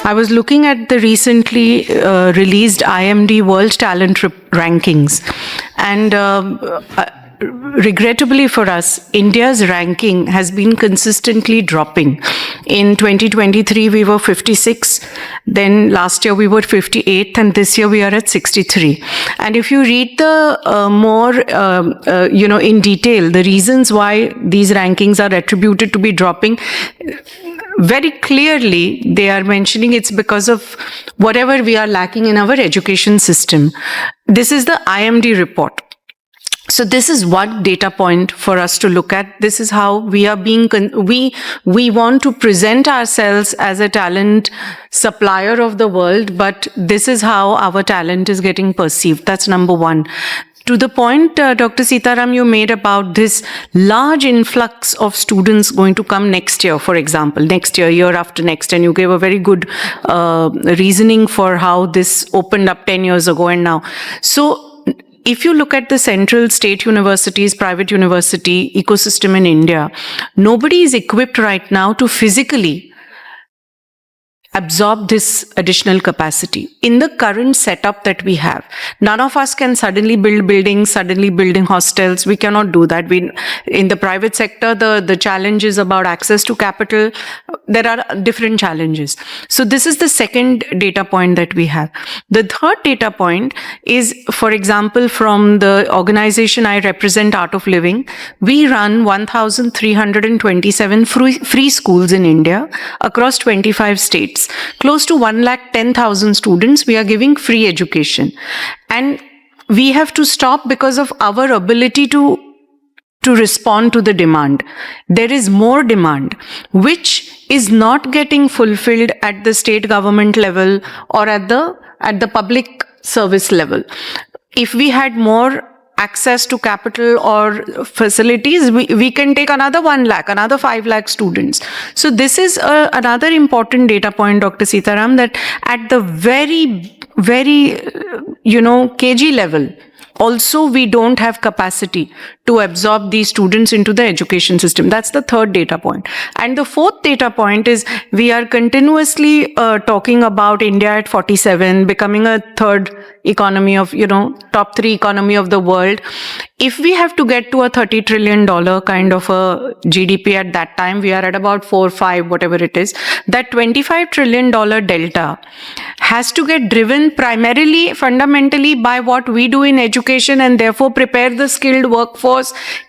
I was looking at the recently released IMD World Talent Rankings, and regrettably for us, India's ranking has been consistently dropping. In 2023, we were 56. Then last year, we were 58th, and this year we are at 63. And if you read the more, in detail, the reasons why these rankings are attributed to be dropping, very clearly, they are mentioning it's because of whatever we are lacking in our education system. This is the IMD report. So this is one data point for us to look at. This is how we are being, we want to present ourselves as a talent supplier of the world, but this is how our talent is getting perceived. That's number one. To the point, Dr. Sitaram, you made about this large influx of students going to come next year, for example, next year, year after next, and you gave a very good reasoning for how this opened up 10 years ago and now. So if you look at the central state universities, private university ecosystem in India, nobody is equipped right now to physically absorb this additional capacity. In the current setup that we have, none of us can suddenly build buildings, suddenly building hostels. We cannot do that. In the private sector, the challenge is about access to capital. There are different challenges. So this is the second data point that we have. The third data point is, for example, from the organization I represent, Art of Living, we run 1,327 free schools in India across 25 states. Close to 110,000 students, we are giving free education. And we have to stop because of our ability to respond to the demand. There is more demand, which is not getting fulfilled at the state government level or at the public service level. If we had more access to capital or facilities, we can take another 1 lakh, another 5 lakh students. So this is another important data point, Dr. Sitaram, that at the very, KG level, also we don't have capacity to absorb these students into the education system. That's the third data point. And the fourth data point is we are continuously talking about India at 47, becoming a third economy of, top 3 economy of the world. If we have to get to a $30 trillion kind of a GDP at that time, we are at about 4, 5, whatever it is, that $25 trillion delta has to get driven primarily, fundamentally by what we do in education, and therefore prepare the skilled workforce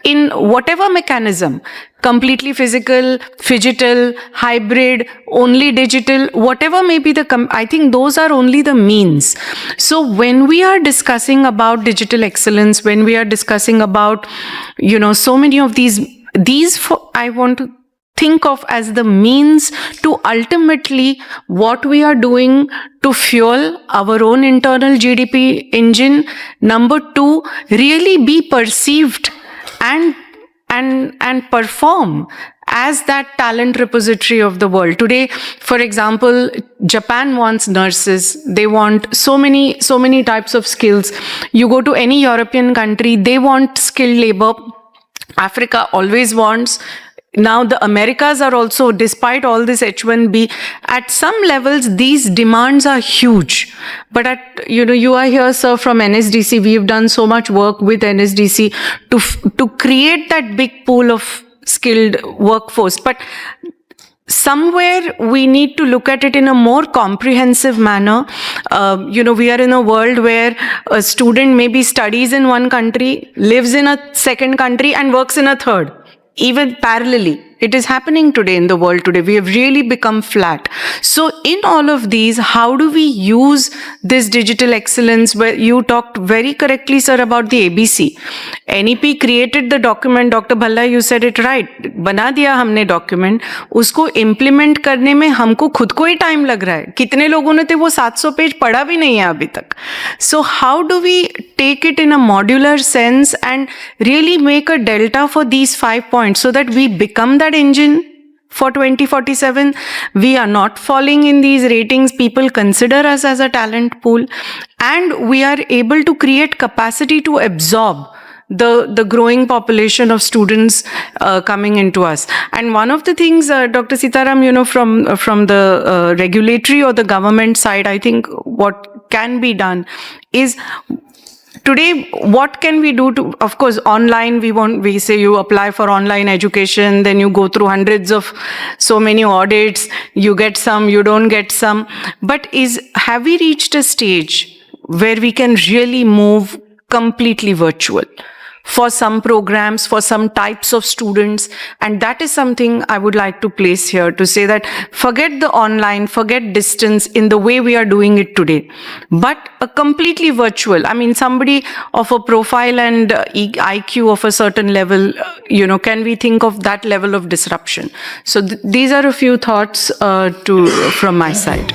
in whatever mechanism, completely physical, phygital, hybrid, only digital, whatever may be I think those are only the means. So when we are discussing about digital excellence, when we are discussing about, so many of these I want to think of as the means to ultimately what we are doing to fuel our own internal GDP engine. Number 2, really be perceived and perform as that talent repository of the world. Today, for example, Japan wants nurses. They want so many types of skills. You go to any European country, they want skilled labor. Africa always wants. Now the Americas are also, despite all this H1B, at some levels these demands are huge. But you are here, sir, from NSDC. We've done so much work with NSDC to create that big pool of skilled workforce. But somewhere we need to look at it in a more comprehensive manner. We are in a world where a student maybe studies in one country, lives in a second country, and works in a third. Even parallelly. It is happening today in the world today. We have really become flat. So in all of these, how do we use this digital excellence? Where you talked very correctly, sir, about the ABC. NEP created the document. Dr. Bhalla, you said it right. बना दिया हमने document. उसको implement करने में हमको खुद को ही time लग रहा है. कितने लोगों ने तो वो 700 पेज पढ़ा भी नहीं है अभी तक. So how do we take it in a modular sense and really make a delta for these 5 points so that we become that engine for 2047? We are not falling in these ratings. People consider us as a talent pool, and we are able to create capacity to absorb the growing population of students coming into us. And one of the things, Dr. Sitaram, from the regulatory or the government side, I think what can be done is, today, what can we do to, of course, online, we say you apply for online education, then you go through hundreds of so many audits, you get some, you don't get some. But have we reached a stage where we can really move completely virtual for some programs, for some types of students? And that is something I would like to place here, to say that forget the online, forget distance in the way we are doing it today, but a completely virtual. I mean, somebody of a profile and IQ of a certain level, can we think of that level of disruption? So these are a few thoughts from my side.